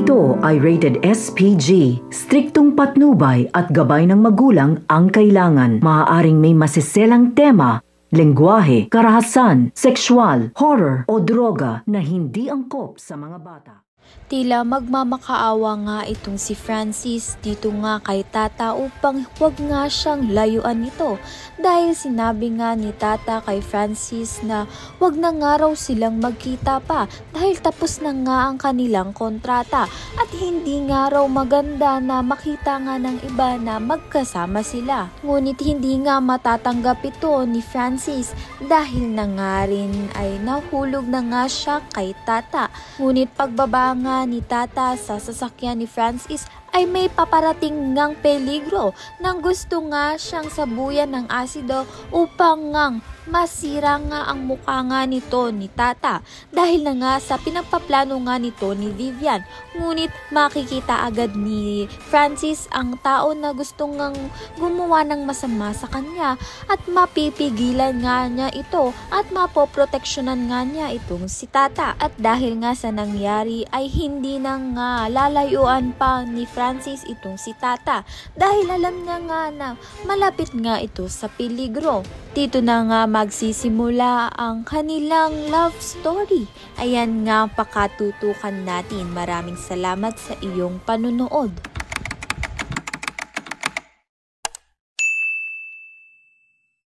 Ito ay rated SPG. Striktong patnubay at gabay ng magulang ang kailangan. Maaaring may masiselang tema, lengguwahe, karahasan, sexual, horror o droga na hindi angkop sa mga bata. Tila magmamakaawa nga itong si Francis dito nga kay Tata upang huwag nga siyang layuan nito dahil sinabi nga ni Tata kay Francis na huwag na nga raw silang magkita pa dahil tapos na nga ang kanilang kontrata at hindi nga raw maganda na makita nga ng iba na magkasama sila. Ngunit hindi nga matatanggap ito ni Francis dahil na nga rin ay nahulog na nga siya kay Tata. Ngunit pagbaba nga ni Tata sa sasakyan ni Francis ay may paparating ngang peligro nang gusto nga siyang sabuyan ng asido upang ngang masira nga ang mukha nga nito ni Tata dahil na nga sa pinagpaplano nga nito ni Vivian. Ngunit makikita agad ni Francis ang tao na gusto ngang gumawa ng masama sa kanya at mapipigilan nga niya ito at mapoproteksyonan nga niya itong si Tata. At dahil nga sa nangyari ay hindi na nga lalayuan pa ni Francis itong si Tata dahil alam niya nga na malapit nga ito sa peligro. Dito na nga magsisimula ang kanilang love story. Ayan nga pakatutukan natin. Maraming salamat sa iyong panunood.